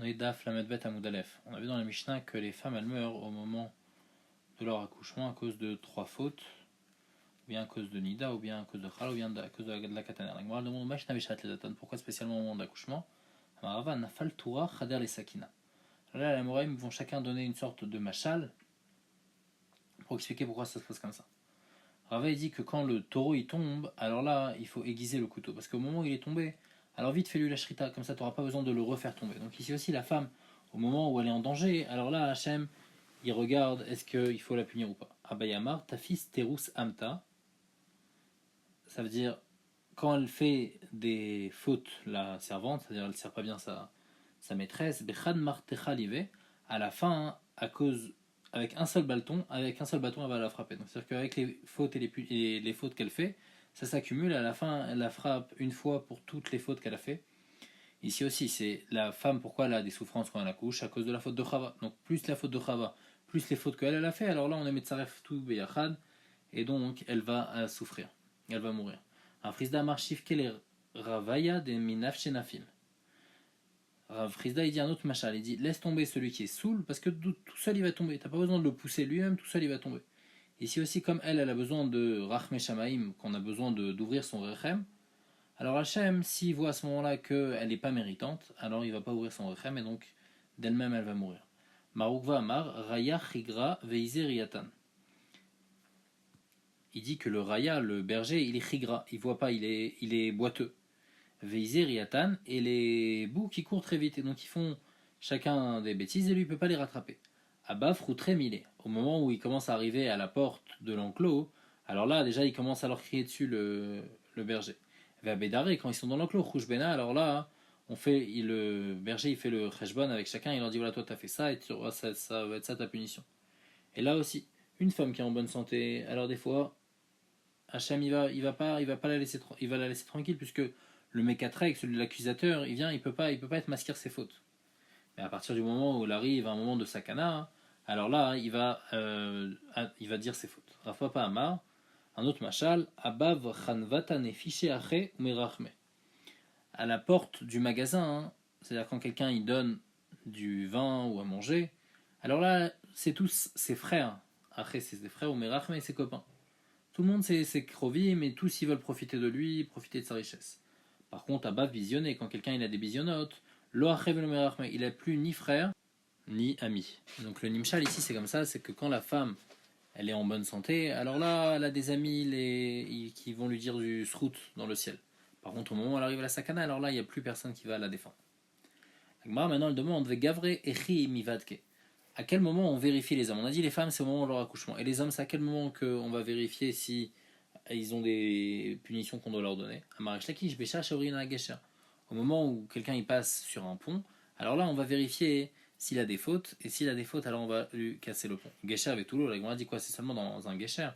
On est Daf Lamedbet Amoudalef. On a vu dans la Mishnah que les femmes elles meurent au moment de leur accouchement à cause de trois fautes, ou bien à cause de Nida, ou bien à cause de Khal, ou bien à cause de la Kataner. La Gemara demande pourquoi spécialement au moment d'accouchement. Amarava Nafal Toura Khader les Sakina. Là, les Amoraïm vont chacun donner une sorte de machal pour expliquer pourquoi ça se passe comme ça. Rava dit que quand le taureau il tombe, alors là il faut aiguiser le couteau parce qu'au moment où il est tombé, alors vite fais-lui la shrita, comme ça tu n'auras pas besoin de le refaire tomber. Donc ici aussi la femme, au moment où elle est en danger, alors là Hachem il regarde est-ce qu'il faut la punir ou pas. Abayamar, ta fils terus amta, ça veut dire quand elle fait des fautes, la servante, c'est-à-dire elle ne sert pas bien sa maîtresse, bechad martechalive, à la fin, à cause avec un seul bâton, elle va la frapper. Donc c'est-à-dire qu'avec les fautes et les fautes qu'elle fait, ça s'accumule. À la fin, elle la frappe une fois pour toutes les fautes qu'elle a fait. Ici aussi, c'est la femme pourquoi elle a des souffrances quand elle accouche à cause de la faute de Chava. Donc plus la faute de Chava, plus les fautes qu'elle a fait. Alors là, on est Metzaref tout beyachad et donc elle va souffrir, elle va mourir. Un frisda marchif keler ravaya de minaf shenafil. Rav Frisda il dit un autre machal, il dit laisse tomber celui qui est saoul parce que tout seul il va tomber, t'as pas besoin de le pousser lui-même, tout seul il va tomber. Ici aussi comme elle a besoin de Rachme Shamaim, qu'on a besoin d'ouvrir son Rechem, alors Hachem s'il voit à ce moment-là qu'elle n'est pas méritante, alors il va pas ouvrir son Rechem et donc d'elle-même elle va mourir. Marukva Amar, Raya Chigra Veize Riatan. Il dit que le Raya, le berger, il est Chigra, il voit pas, il est boiteux. Veizer Riatan, et les boucs qui courent très vite, et donc ils font chacun des bêtises, et lui il peut pas les rattraper. Abba Froutré Milé, au moment où il commence à arriver à la porte de l'enclos, alors là déjà il commence à leur crier dessus le berger. Bédaré, quand ils sont dans l'enclos, Rouge-Bena, alors là, le berger il fait le cheshbon avec chacun, il leur dit voilà, toi t'as fait ça, et ça va être ça ta punition. Et là aussi, une femme qui est en bonne santé, alors des fois, Hachem il va pas la laisser tranquille, puisque le Mekatrek, celui de l'accusateur, il peut pas être masquer ses fautes. Mais à partir du moment où il arrive à un moment de sakana, alors là, il va dire ses fautes. Rav Papa Amar, un autre machal, Abav Chanvata Nefiche Ache Umerachme. À la porte du magasin, c'est-à-dire quand quelqu'un il donne du vin ou à manger, alors là, c'est tous ses frères. Après, c'est ses frères, Umerachme et ses copains. Tout le monde c'est Krovi, mais tous ils veulent profiter de lui, profiter de sa richesse. Par contre, à Bav visionné, quand quelqu'un il a des visionnotes, il a plus ni frère ni ami. Donc le Nimshal ici c'est comme ça, c'est que quand la femme elle est en bonne santé, alors là elle a des amis qui vont lui dire du srout dans le ciel. Par contre au moment où elle arrive à la sakana, alors là il n'y a plus personne qui va la défendre. Agmar maintenant elle demande Gavre echi mivadke. À quel moment on vérifie les hommes? On a dit les femmes c'est au moment de leur accouchement. Et les hommes c'est à quel moment qu'on va vérifier si ils ont des punitions qu'on doit leur donner? Au moment où quelqu'un il passe sur un pont, alors là on va vérifier s'il a des fautes, et s'il a des fautes alors on va lui casser le pont. Gesher avec tout l'eau, la dit quoi? C'est seulement dans un Gesher.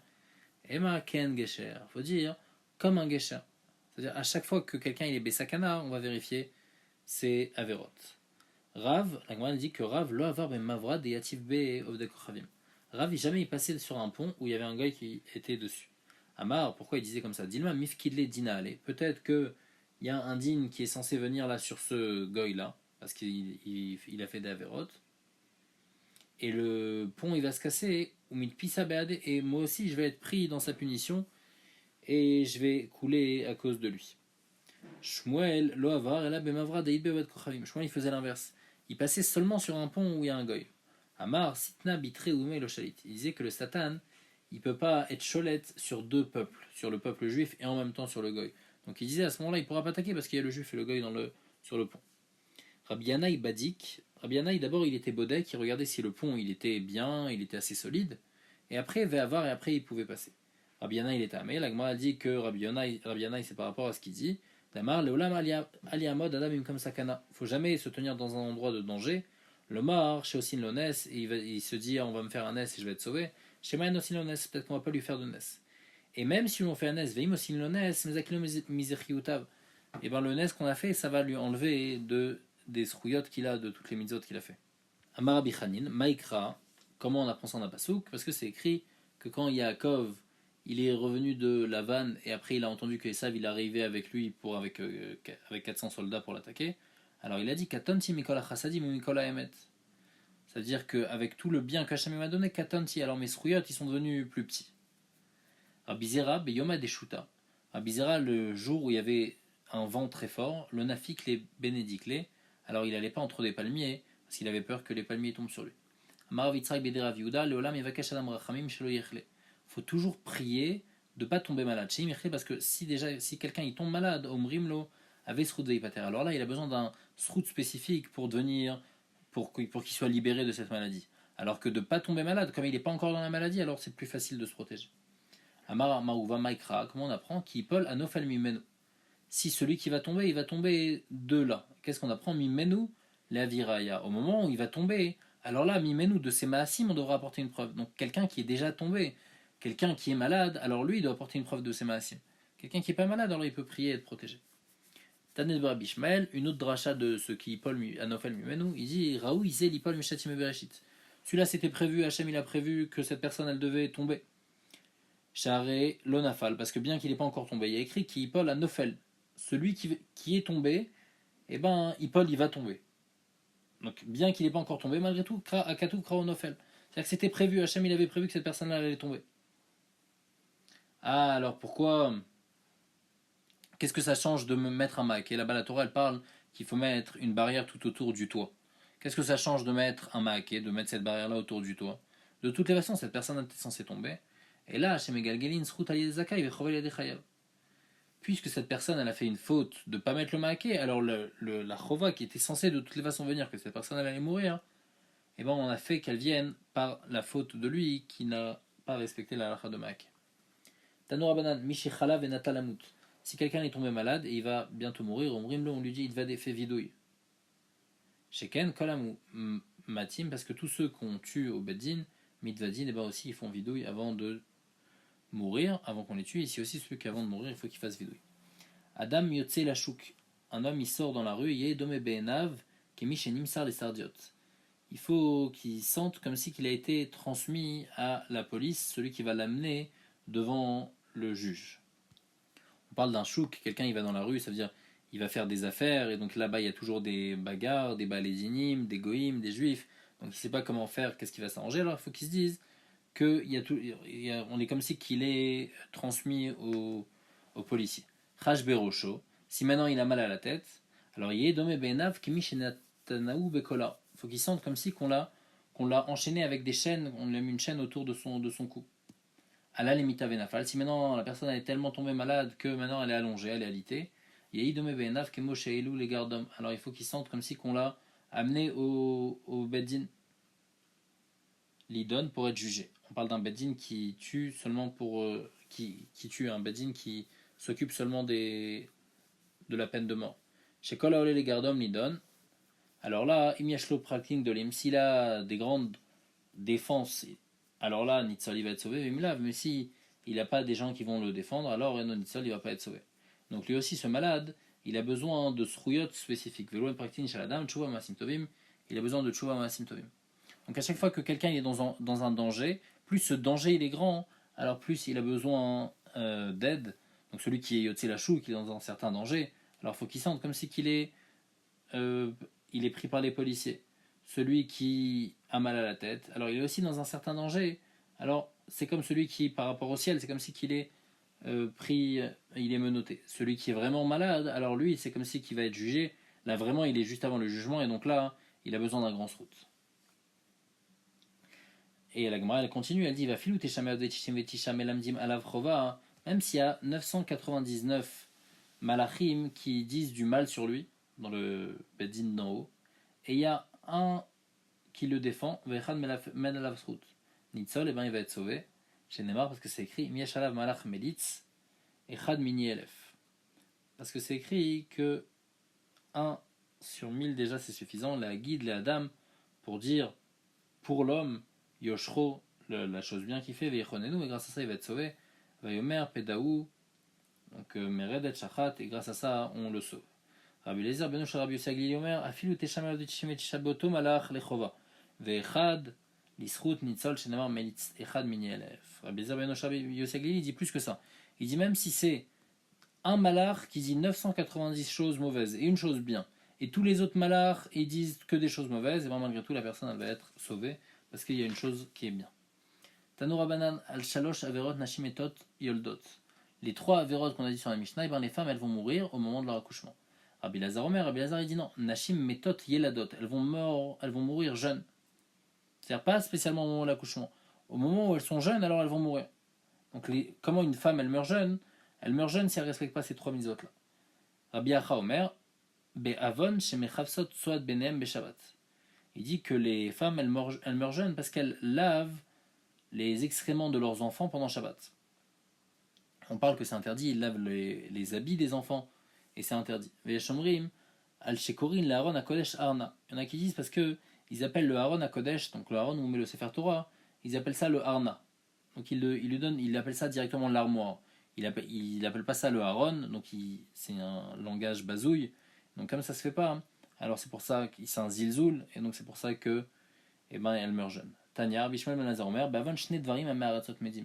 Emma Ken Gesher, faut dire comme un Gesher. C'est-à-dire à chaque fois que quelqu'un il est Bessakana, on va vérifier ses Averot. Rav, la Gemara dit que Rav lo avar ben mavra de yativ be of de kochavim. Rav jamais il passait sur un pont où il y avait un gars qui était dessus. Amar, pourquoi il disait comme ça? Dilma mifkidle dina ale. Peut-être que il y a un din qui est censé venir là sur ce goy là parce qu'il a fait des averot et le pont il va se casser ou mitpisa beade et moi aussi je vais être pris dans sa punition et je vais couler à cause de lui. Shmuel lo avar ela bemavra deid be kochavim. Shmuel il faisait l'inverse. Il passait seulement sur un pont où il y a un goy. Amar sitna bitre ume lo shalit. Il disait que le Satan il peut pas être cholette sur deux peuples, sur le peuple juif et en même temps sur le goy. Donc il disait à ce moment-là, il pourra pas attaquer parce qu'il y a le juif et le goy sur le pont. Rabbi Yanaï Badik, Rabbi Yanaï d'abord il était bodek, il regardait si le pont il était bien, il était assez solide, et après il va avoir et après il pouvait passer. Rabbi Yanaï il était amé, l'agma a dit que Rabbi Yanaï c'est par rapport à ce qu'il dit. Damar leolam aliamod adam im comme sakana. Faut jamais se tenir dans un endroit de danger. Le mar chez Osin Lones, il se dit on va me faire un nes et je vais être sauvé. Chez Mayan Osin Lones, peut-être qu'on va pas lui faire de nes. Et même si on fait un nes, veim Osin Lones, mezakilo miserchiutav, et ben le nes qu'on a fait, ça va lui enlever des srouillottes qu'il a, de toutes les mitzvot qu'il a fait. Amar Bichanin, Maikra, comment on apprend ça en Apasouk? Parce que c'est écrit que quand Yaakov il est revenu de la vanne et après il a entendu que Esav il arrivait avec lui avec 400 soldats pour l'attaquer. Alors il a dit Katonti Mikola Chassadim ou Mikola Emet. C'est-à-dire qu'avec tout le bien qu'Hachem m'a donné, Katonti, alors mes srouyot, ils sont devenus plus petits. Rabbi Zera, Beyoma Deshuta. Rabbi Zera, le jour où il y avait un vent très fort, le nafik les bénédict les. Alors il n'allait pas entre des palmiers, parce qu'il avait peur que les palmiers tombent sur lui. Il faut toujours prier de ne pas tomber malade. Parce que si quelqu'un il tombe malade, alors là il a besoin d'un srout spécifique pour qu'il soit libéré de cette maladie. Alors que de ne pas tomber malade, comme il n'est pas encore dans la maladie, alors c'est plus facile de se protéger. Amar Maouva Maikra, comment on apprend qui Paul Anofel Mimenu. Si celui qui va tomber, il va tomber de là. Qu'est-ce qu'on apprend Mimenu la viraya. Au moment où il va tomber, alors là, Mimenu de ses maasim, on devra apporter une preuve. Donc quelqu'un qui est déjà tombé, quelqu'un qui est malade, alors lui, il doit apporter une preuve de ses maasim. Quelqu'un qui n'est pas malade, alors il peut prier et être protégé. Tanet Rabbi Ishmael, une autre dracha de ce qui Paul Anofel Mimenu, il dit Raou Isé Lipol Mishatim Bereshit. Celui-là, c'était prévu, Hachem, il a prévu que cette personne, elle devait tomber. Charé Lonafal, parce que bien qu'il n'est pas encore tombé, il y a écrit qu'Ipol a Nofel. Celui qui est tombé, eh ben, Ipol, il va tomber. Donc, bien qu'il n'est pas encore tombé, malgré tout, Akatu Krao Nofel. C'est-à-dire que c'était prévu, Hachem, il avait prévu que cette personne-là allait tomber. Ah, alors pourquoi qu'est-ce que ça change de me mettre un mac? Et là-bas, la Torah, elle parle qu'il faut mettre une barrière tout autour du toit. Qu'est-ce que ça change de mettre un mac et de mettre cette barrière-là autour du toit? De toutes les façons, cette personne était censée tomber. Et là, chez Megalgelin, puisque cette personne elle a fait une faute de ne pas mettre le maaké, alors la chova qui était censée de toutes les façons venir, que cette personne elle allait mourir, et ben on a fait qu'elle vienne par la faute de lui qui n'a pas respecté la halakha de maaké. Tanoura banan, mishi chalav et natalamut. Si quelqu'un est tombé malade et il va bientôt mourir, on lui dit il va défaire vidouille. Sheken kolamu matim, parce que tous ceux qu'on tue au beddin, mitvadin, et ben aussi ils font vidouille avant de mourir, avant qu'on les tue. Ici aussi, celui qui avant de mourir, il faut qu'il fasse vidouille. Adam yotse la chouk. Un homme, il sort dans la rue, yé dome beenav, kemi nimsar les sardiot. Il faut qu'il sente comme si qu'il a été transmis à la police, celui qui va l'amener devant le juge. On parle d'un chouk, quelqu'un il va dans la rue, ça veut dire il va faire des affaires, et donc là-bas il y a toujours des bagarres, des balézinim, des goïms, des juifs, donc il ne sait pas comment faire, qu'est-ce qu'il va s'arranger, alors il faut qu'il se dise on est comme si qu'il est transmis au policier. Chash Berosho, si maintenant il a mal à la tête, alors il est domé benav kimishenatanaou bekola. Il faut qu'il sente comme si qu'on l'a enchaîné avec des chaînes, on lui a mis une chaîne autour de son cou. À la limita venafal, si maintenant la personne elle est tellement tombée malade que maintenant elle est allongée, elle est alitée, il domé benav kemoshe elou les gardom. Alors il faut qu'il sente comme si qu'on l'a amené au beddin. Lidon pour être jugé. On parle d'un beddin qui tue seulement qui tue un beddin qui s'occupe seulement de la peine de mort. Chez Kolaole les gardom Lidon. Alors là, imiashlo praking de l'im, s'il a des grandes défenses, alors là, Nitzol il va être sauvé, mais si il n'a pas des gens qui vont le défendre, alors Eno Nitzol il va pas être sauvé. Donc lui aussi, ce malade, il a besoin de srouyot spécifiques. Velo praking shaladam, tshuva maasim tovim, il a besoin de tshuva maasim tovim. Donc à chaque fois que quelqu'un est dans un danger, plus ce danger il est grand, alors plus il a besoin d'aide. Donc celui qui est Yotze Lachou, qui est dans un certain danger, alors il faut qu'il sente comme si il est pris par les policiers. Celui qui a mal à la tête, alors il est aussi dans un certain danger. Alors c'est comme celui qui, par rapport au ciel, c'est comme si qu'il est pris, il est menotté. Celui qui est vraiment malade, alors lui, c'est comme si qu'il va être jugé. Là vraiment, il est juste avant le jugement, et donc là, il a besoin d'un grand srout. Et la Gemara elle continue, elle dit même s'il y a 999 malachim qui disent du mal sur lui, dans le Beddin d'en haut, et il y a un qui le défend, Nitzol, et ben il va être sauvé. Chez Neymar, parce que c'est écrit Mieshalav malach melitz, et chad mini elef. Parce que c'est écrit que 1 sur 1000 déjà c'est suffisant, la guide, les adam, pour dire pour l'homme, Yoshro, la chose bien qu'il fait, Veichonenu, et grâce à ça il va être sauvé. Vayomer, Pedaou, donc Meredet, Shachat, et grâce à ça on le sauve. Rabbi Lezer, Benosh, Rabbi Yossi Aglili, Omer, Afilu Teshamer de Tishem et Tishaboto, Malach, Lechova. Veichad, Lisrut, Nitzol, Shenamar, Melitz, Echad, Mini Elef. Rabbi Lezer, Benosh, Rabbi Yossi Aglili, il dit plus que ça. Il dit même si c'est un malach qui dit 990 choses mauvaises et une chose bien, et tous les autres malars, ils disent que des choses mauvaises, et bien malgré tout, la personne elle va être sauvée, parce qu'il y a une chose qui est bien. Tanoura Banan al-Shalosh Averot Nashim Etot Yoldot. Les trois Averot qu'on a dit sur la Mishnah, et ben les femmes elles vont mourir au moment de leur accouchement. Rabbi Lazar Omer, Rabbi Lazar il dit non, Nashim Metot Yeladot, elles vont mourir jeunes. C'est-à-dire pas spécialement au moment de l'accouchement. Au moment où elles sont jeunes, alors elles vont mourir. Donc comment une femme elle meurt jeune? Elle meurt jeune si elle ne respecte pas ces trois mitzvot là. Rabbi Acha Omer, Be'avon Shemechavsot Soad Benem Beshabbat. Il dit que les femmes elles meurent jeunes parce qu'elles lavent les excréments de leurs enfants pendant Shabbat. On parle que c'est interdit, ils lavent les habits des enfants et c'est interdit. Ve'eshomrim al shekorin le Aaron HaKodesh Arna. Il y en a qui disent parce que ils appellent le Aaron HaKodesh, donc le Aaron où on met le Sefer Torah, ils appellent ça le Arna. Donc il appelle ça directement l'armoire. Il appelle pas ça le Aaron, donc c'est un langage bazouille. Donc comme ça se fait pas, hein. Alors c'est pour ça que c'est un zilzoul, et donc c'est pour ça que elle meurt jeune. Tanya, Bishmael Ben Lazar Omer, Bavon Shne Dvarim Ameharatzot Medim.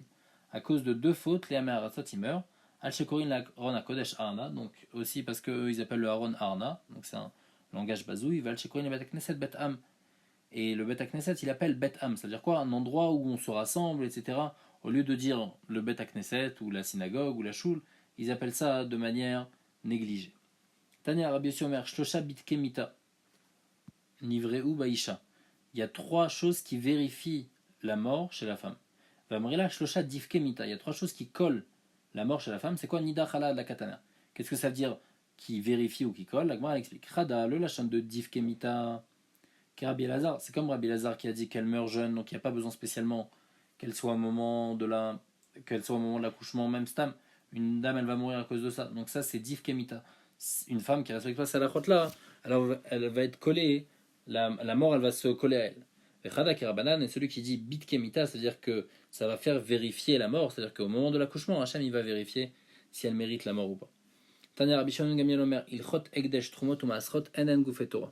À cause de deux fautes, les Ameharatzot ils meurent. Al Shekorin la Aaron HaKodesh Arna, donc aussi parce qu'eux ils appellent le Aaron Arna, donc c'est un langage bazouille. Val Shekorin le Bet Knesset Bet Am. Et le Bet Knesset il appelle Bet Am, c'est-à-dire quoi? Un endroit où on se rassemble, etc. Au lieu de dire le Bet Knesset ou la synagogue ou la choule, ils appellent ça de manière négligée. Tanya Rabbi Yossi Omer, Shlosha Bitke Mita, Nivreu Baisha. Il y a trois choses qui vérifient la mort chez la femme. Vamrila Shlosha Divke Mita. Il y a trois choses qui collent la mort chez la femme. C'est quoi Nida Chala de la katana? Qu'est-ce que ça veut dire qui vérifie ou qui colle? La Gemara explique. Rada, le lachan de Divke Mita. Rabbi Elazar, c'est comme Rabbi Elazar qui a dit qu'elle meurt jeune, donc il n'y a pas besoin spécialement qu'elle soit au moment de l'accouchement, même stam. Une dame, elle va mourir à cause de ça. Donc ça, c'est Div Kemita. Une femme qui respecte pas sa lachot là, alors elle va être collée, la mort, elle va se coller à elle. Et Chada Kirabanan est celui qui dit Bit Kemita, c'est-à-dire que ça va faire vérifier la mort, c'est-à-dire qu'au moment de l'accouchement, Hachem, il va vérifier si elle mérite la mort ou pas. Tanya Rabbi Shimon Gamliel Omer, Ilchot Ekdesh Trumot ou Maasrot Enen Gufet Torah.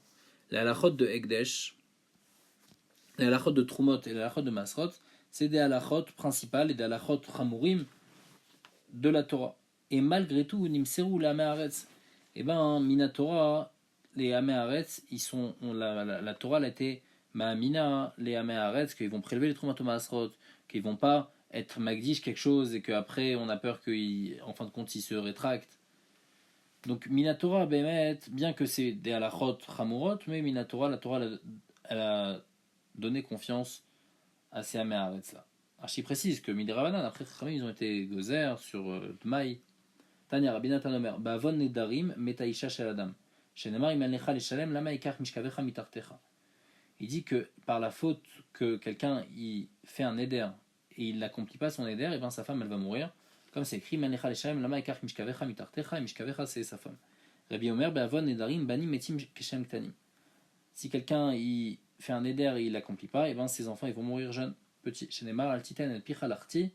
Les halachot de Ekdesh, les halachot de Trumot et les halachot de Masrot, c'est des halachot principales et des halachot Chamourim de la Torah. Et malgré tout, Nimseru la Ameharetz, Minatora, les Ameharetz, la Torah a été Ma'amina, les Ameharetz, qu'ils vont prélever les Trumot ou Masrot, qu'ils vont pas être Magdish quelque chose et qu'après on a peur qu'en fin de compte ils se rétractent. Donc Minatora, bien que c'est des halachot chamurot, mais Minatora, la Torah, elle a donné confiance à ces Améharetz là. Archi précise que Midrabanan, après ils ont été gozer sur Dmaï. Tanya Rabbi Omer, Bavon Nedarim, Metaisha Shaladam. Shenemar Imalnecha Leshalem, Lama Ikach Mishkavecha Mitartecha. Il dit que par la faute que quelqu'un il fait un neder et il n'accomplit pas son neder, et bien sa femme elle va mourir. Comme c'est écrit, Manecha Leshalem, Lama Ikach Mishkavecha Mitartecha, et Mishkavecha c'est sa femme. Rabbi Omer, Bavon Nedarim, Banim Metim Keshem Ktanim. Si quelqu'un il fait un neder et il l'accomplit pas, et bien ses enfants ils vont mourir jeunes, petits. Shenemar Altiten El Picha Larti,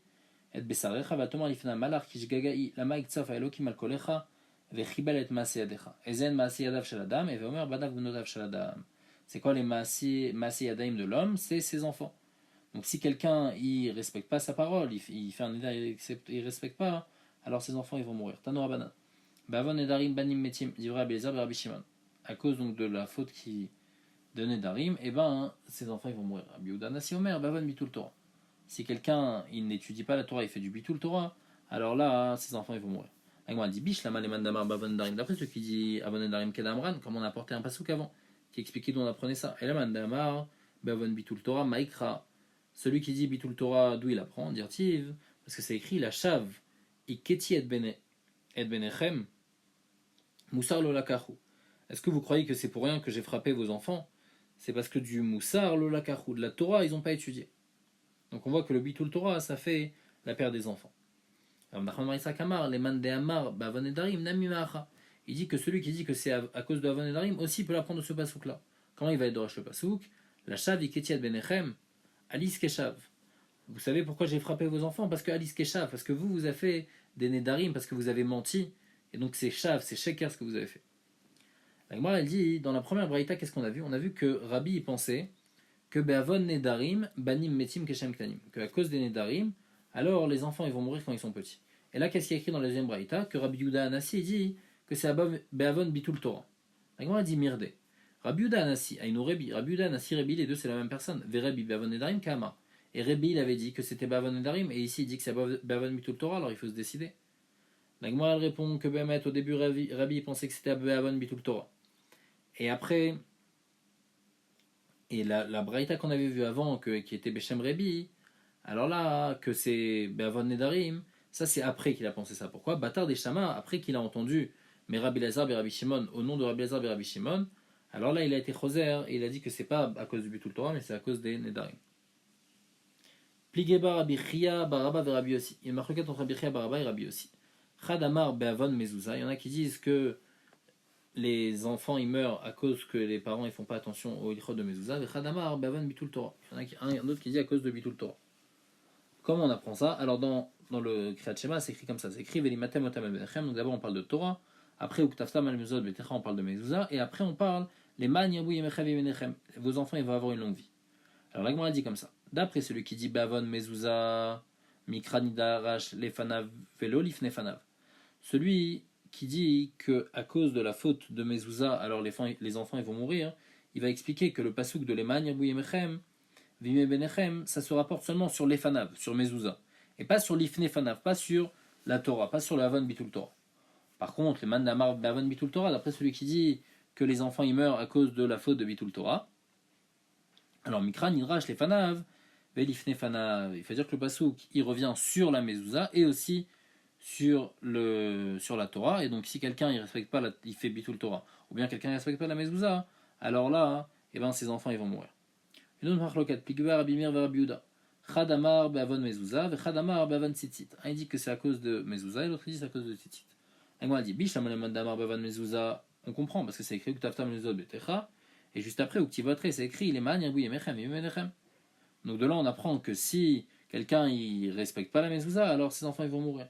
Et Besarecha, Vatomar Lifna Malar Kishgagai, Lama Iktsof Elokim Alkolecha, Vechibel et Maaseyadecha. Ezen Maaseyadav Shaladam, et Veomer Badav Gunodav Shaladam. C'est quoi les Maaseyadaim de l'homme? C'est ses enfants. Donc si quelqu'un il respecte pas sa parole, il fait un neder, il respecte pas, alors ses enfants ils vont mourir. Tano Rabbanan. Bavon Nedarim Banim Metim, Divra Abelazar Rabbi Shimon. À cause donc de la faute qui de Nedarim, ses enfants ils vont mourir. Rabbi Yehuda Nasi Omer, Bavon Bitul Torah. Si quelqu'un il n'étudie pas la Torah, il fait du Bitul Torah, alors là ses enfants ils vont mourir. Agma dit Bish Lama Leman Damar Bavon Nedarim. D'après ce qui dit Avon Nedarim Kedamran, comme on a apporté un pasouk avant, qui expliquait d'où on apprenait ça. Et Leman Damar Bavon Bitul Torah Maikra. Celui qui dit Bitul Torah, d'où il apprend, dire-t-il, parce que c'est écrit la chave, iketi et benechem, moussar lolakahu. Est-ce que vous croyez que c'est pour rien que j'ai frappé vos enfants? C'est parce que du moussar lolakahu, de la Torah, ils n'ont pas étudié. Donc on voit que le Bitul Torah, ça fait la perte des enfants. Il dit que celui qui dit que c'est à cause de Avon et Darim aussi peut l'apprendre de ce pasouk-là. Comment il va être droit le pasouk? La chave, iketi et benechem, Alice Keshav. Vous savez pourquoi j'ai frappé vos enfants? Parce que Alice Keshav, parce que vous avez fait des Nedarim, parce que vous avez menti, et donc c'est Shav, c'est Sheker ce que vous avez fait. La Gemara elle dit, dans la première braïta, qu'est-ce qu'on a vu? On a vu que Rabbi il pensait que Be'avon Nedarim, Banim Metim Keshem Ktanim, qu'à cause des Nedarim, alors les enfants ils vont mourir quand ils sont petits. Et là, qu'est-ce qu'il y a écrit dans la deuxième braïta? Que Rabbi Yehuda Anassi dit que c'est Be'avon Bitul Torah. La Gemara dit Mirde. Rabbi Yehuda Anassi, Aïnou Rebi. Rabbi Yehuda Anassi, Rebi, les deux c'est la même personne. Verebi Bavon Nedarim Kama. Et Rebi il avait dit que c'était Bavon Nedarim, et ici il dit que c'est Bavon Bitul Torah, alors il faut se décider. La Gemara elle répond que Behemet, au début Rabbi pensait que c'était Bavon Bitul Torah. Et après, et la Braïta qu'on avait vue avant, qui était Beshem Rebi, alors là, que c'est Bavon Nedarim, ça c'est après qu'il a pensé ça. Pourquoi Batar des Shama, après qu'il a entendu mais Rabbi Lazar et Rabbi Shimon, au nom de Rabbi Lazar et Rabbi Shimon, alors là il a été choser et il a dit que c'est pas à cause du Bitul Torah, mais c'est à cause des Nedarim. Pligeba Rabbi Chia Baraba et Rabbi Yossi. Il y a une marquette entre Rabbi Chia Baraba et Rabbi Yossi. Chadamar Be'avon Mezouza. Il y en a qui disent que les enfants ils meurent à cause que les parents ils font pas attention au ilchot de Mezouza. Et Chadamar Be'avon Bitul Torah. Il y en a un autre qui dit à cause de Bitul Torah. Comment on apprend ça? Alors dans le Kriyat Shema, c'est écrit comme ça. C'est écrit Velimatem Otam al Benechem. Donc d'abord on parle de Torah. Après Uktaftam al Mezod Betecha on parle de Mezouza. Et après on parle les Man Yabou Yemechav Benechem. Vos enfants ils vont avoir une longue vie. Alors la Gemara dit comme ça. D'après celui qui dit Bavon Mezouza Mikranidarash Lefanav Velo Lifnefanav. Celui qui dit que à cause de la faute de Mezouza, alors les enfants ils vont mourir, il va expliquer que le pasouk de l'Eman Yabou Yemechem Vime Benechem, ça se rapporte seulement sur l'Efanav, sur Mezouza, et pas sur l'Ifnefanav, pas sur la Torah, pas sur le Havon Bitul Torah. Par contre, les Man Damar Havon Bitul Torah, d'après celui qui dit que les enfants ils meurent à cause de la faute de Bitul Torah, alors Mikra Nidrash l'Efanav, Velifnefanav, il faut dire que le pasouk il revient sur la Mezouza et aussi sur la Torah, et donc si quelqu'un il respecte pas il fait Bitul Torah, ou bien quelqu'un ne respecte pas la Mezouza, alors là, eh ben, ses enfants ils vont mourir. Une autre marloquet, Pligba Rabbi Mir Rabbi Yehuda. Chadamar Be'avon Mezouza, Chadamar Be'avon Tzitzit. Un il dit que c'est à cause de Mezouza et l'autre il dit que c'est à cause de Tzitzit. Un il dit Bish Lamon Damar Be'avon Mezouza. On comprend parce que c'est écrit Uktaftam Mezouza Betecha. Et juste après, Uktivotre, c'est écrit Les Man Yabou Yemechem Yemechem. Donc de là on apprend que si quelqu'un il respecte pas la Mezouza, alors ses enfants ils vont mourir.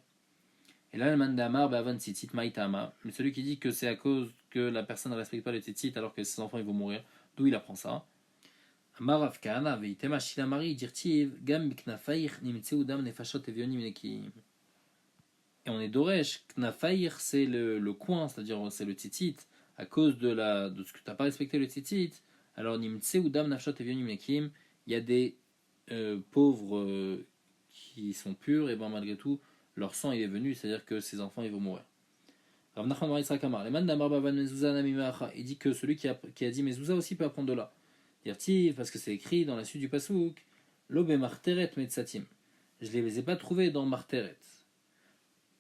Et là le Man Damar Be'avon Tzitzit Maïtama. Mais celui qui dit que c'est à cause que la personne ne respecte pas le Tzitzit alors que ses enfants ils vont mourir, d'où il apprend ça? Marav Kahana veitema shilamari dirtiv gam miknafair nimitseu dam nefashot evionim nekim. Et on est doresh, knafair c'est le coin, c'est-à-dire c'est le tzitzit, à cause de ce que tu n'as pas respecté le tzitzit. Alors nimitseu dam nefashot evionim nekim, il y a des pauvres qui sont purs, et ben malgré tout leur sang il est venu, c'est-à-dire que ces enfants ils vont mourir. Rav Nachman Bar Yitzhak Amar, le man d'Amar Bavan Mezouza Nami Meacha, il dit que celui qui a dit Mezouza aussi peut apprendre de là. Dirtiv, parce que c'est écrit dans la suite du pasouk, Lobe Marteret Metzatim. Je ne les ai pas trouvés dans Marteret.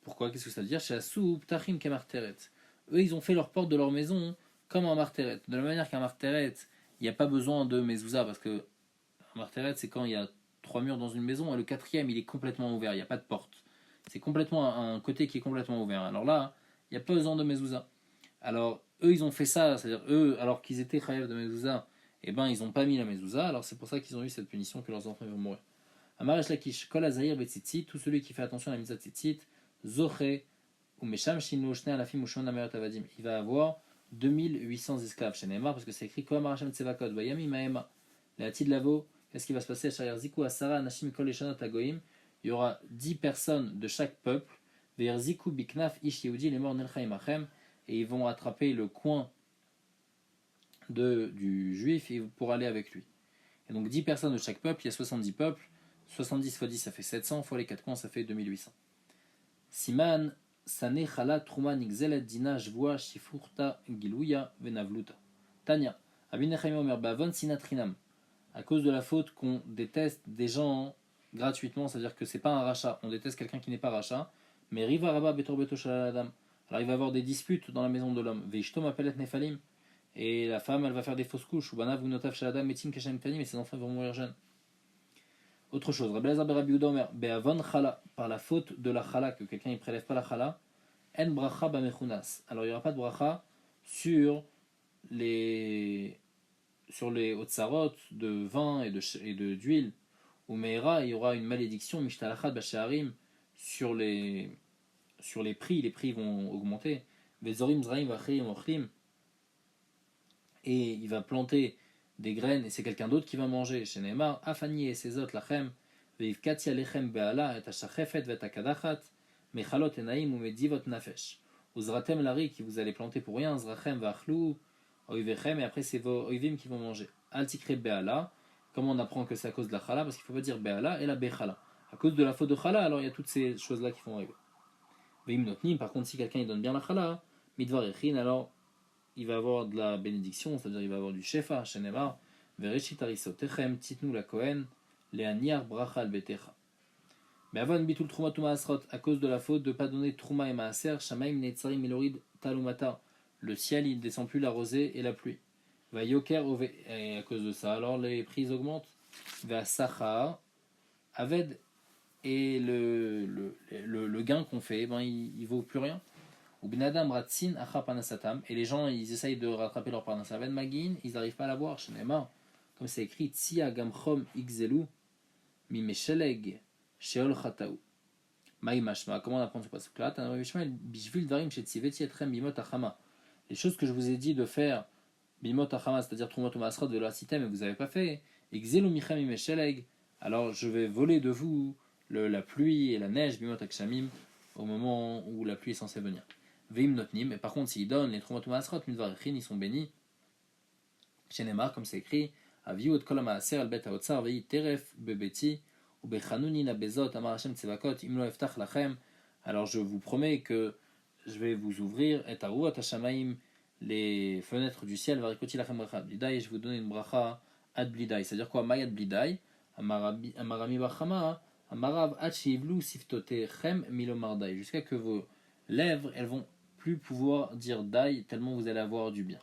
Pourquoi? Qu'est-ce que ça veut dire? Chez Asou, Ptachim Kemarteret. Eux, ils ont fait leur porte de leur maison comme un Marteret. De la manière qu'un Marteret, il n'y a pas besoin de Mezouza, parce que un Marteret, c'est quand il y a 3 murs dans une maison, et le 4e, il est complètement ouvert, il n'y a pas de porte. C'est complètement un côté qui est complètement ouvert. Alors là, il n'y a pas besoin de Mezouza. Alors, eux, ils ont fait ça, c'est-à-dire eux, alors qu'ils étaient Chayav de Mezouza, eh ben, ils n'ont pas mis la Mezouza, alors c'est pour ça qu'ils ont eu cette punition que leurs enfants vont mourir. Amaresh Lakish, Kol Azahir Betzitzit, tout celui qui fait attention à la Mitzvah Tzitzit, Zoché, ou Mesham Shinlo Shnei Alafim Ushon Ameret Avadim, il va avoir 2800 esclaves chez Neymar, parce que c'est écrit Koam Arachem Tsevakot, Vayami Maema, la Hatid Lavo, qu'est-ce qui va se passer? Shayar Ziku Asara, Nashim Kol Eshonot Agoim, il y aura 10 personnes de chaque peuple, Ver Ziku Biknaf Ish Yehudi, les morts Nelchaim Achem, et ils vont attraper le coin du juif pour aller avec lui. Et donc 10 personnes de chaque peuple, il y a 70 peuples, 70 fois 10 ça fait 700, fois les 4 coins ça fait 2800. Siman, Sane Chala Truma Nixelet Dina Jvoa Shifurta Giluya Venavluta. Tanya, Abinechaim Omer Bavon Sinatrinam. À cause de la faute qu'on déteste des gens gratuitement, c'est-à-dire que c'est pas un rachat, on déteste quelqu'un qui n'est pas rachat, mais Riva Rabba Betor Beto Shaladam. Alors il va y avoir des disputes dans la maison de l'homme. Veishtom Apelet Nefalim. Et la femme, elle va faire des fausses couches. Ou Banav Unotav Shaladam Metim Kashem Tani, mais ses enfants vont mourir jeunes. Autre chose, Rabbi Elazar Rabbi Yehuda Omer, Be'avon Chala, par la faute de la Chala, que quelqu'un ne prélève pas la Chala, En Bracha Bamechunas. Alors il n'y aura pas de Bracha sur les Otsarot de vin et d'huile. Ou Meira, il y aura une malédiction, Mishtalachat Basharim, sur les prix vont augmenter. Vezorim Zraim Vachrim Ochlim. Et il va planter des graines et c'est quelqu'un d'autre qui va manger. Chez Neymar, Afani et Sezot Lachem, Veivkati Alechem Beala, et Ashachefet, Vetakadachat, Mechalot Enaim ou Medivot Nafesh. Uzratem Lari qui vous allez planter pour rien, Zrachem Vachlou, Oivechem, et après c'est vos oivim qui vont manger. Altikre be'ala, comment on apprend que c'est à cause de la chala? Parce qu'il ne faut pas dire be'ala et la bechala. À cause de la faute de chala, alors il y a toutes ces choses-là qui font arriver. Veim notnim, par contre, si quelqu'un il donne bien la chala, midvar echin, alors il va avoir de la bénédiction, c'est-à-dire il va avoir du shefa, shenemar, vereshit arisotechem, titnu la kohen, leaniar bracha al betecha. Mais avant bitul truma tuma asrot, à cause de la faute de ne pas donner truma et maaser, shamaim netzarim milorid talumata. Le ciel il descend plus la rosée et la pluie. Va yoker et à cause de ça, alors les prix augmentent. Va sacha aved et le gain qu'on fait, ben il vaut plus rien. Ou binadam ratsin acha panasatam, et les gens ils essayent de rattraper leur parnasa. Aved magin, ils n'arrivent pas à l'avoir. Shnema, comme c'est écrit, tsia gamchom igzelu mimesheleg sheol chataou. Maïmashma, comment on apprend ce passage-là? Les choses que je vous ai dit de faire, bimot achama, c'est-à-dire trumot umasrot de la cité, mais vous n'avez pas fait, alors je vais voler de vous la pluie et la neige, bimot akshamim, au moment où la pluie est censée venir. Veim notnim, mais par contre, s'ils donnent les trumot umasrot, midvarechin, ils sont bénis. Chez Neymar, comme c'est écrit, aviu et kolam haaser al bet haotzar vei teref bebeti. Alors je vous promets que je vais vous ouvrir les fenêtres du ciel, et je vais vous donner une bracha ad blidai. C'est-à-dire quoi? Mayad blidai, amarami bachama, amarav ad shivlu siftotechem milomardai. Jusqu'à que vos lèvres, elles vont plus pouvoir dire dai, tellement vous allez avoir du bien.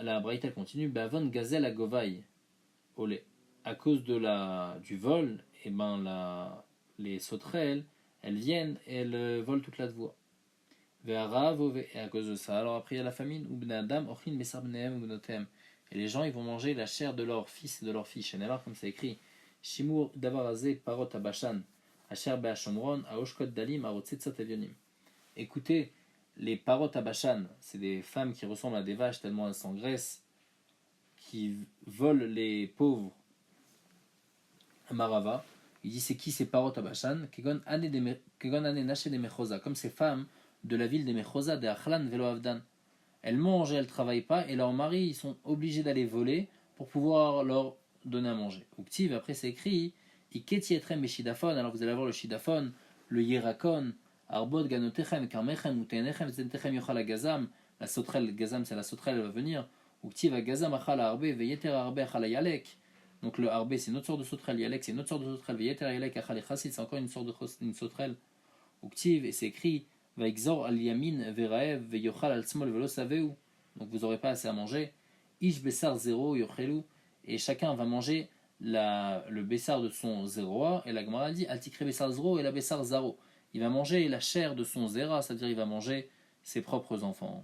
La braïta continue, bavon gazel agovai, olé. À cause du vol, et les sauterelles, elles viennent et elles volent toute la voie. Et à cause de ça, alors après il y a la famine, et les gens ils vont manger la chair de leurs fils et de leurs filles. Chez Neymar, comme c'est écrit, Shimur davarazé parot abashan, asher be'ashomron, aoshkot dalim, arotzetzot avionim. Écoutez, les parot abashan, c'est des femmes qui ressemblent à des vaches tellement elles s'engraissent, qui volent les pauvres. Marava, il dit c'est qui ces parot abashan, comme ces femmes de la ville des Mechosa, de Achlan Velo Avdan. Elles mangent et elles ne travaillent pas, et leurs maris ils sont obligés d'aller voler pour pouvoir leur donner à manger. Uktiv, après c'est écrit, Iketi etrem beshidafon, alors vous allez avoir le shidafon, le yerakon, arbot ganotechem, karmechem, utenechem, zentechem yochal agazam, la sauterelle, gazam c'est la sauterelle, elle va venir. Uktiv agazam achal arbe, veyeter arbe achal yalek. Donc le arbe c'est une autre sorte de sauterelle, yalek c'est une autre sorte de sauterelle, veyeter yalek achal chassid c'est encore une sorte de sauterelle. Uktiv, et c'est écrit, Vaikzor al yamin veraev veyochal al smol velo saveu. Donc vous n'aurez pas assez à manger. Ish bessar zéro yochelu. Et chacun va manger le bessar de son zéroa. Et la Gemara dit al tikre bessar zéro et la bessar zaro. Il va manger la chair de son zéra, c'est-à-dire il va manger ses propres enfants.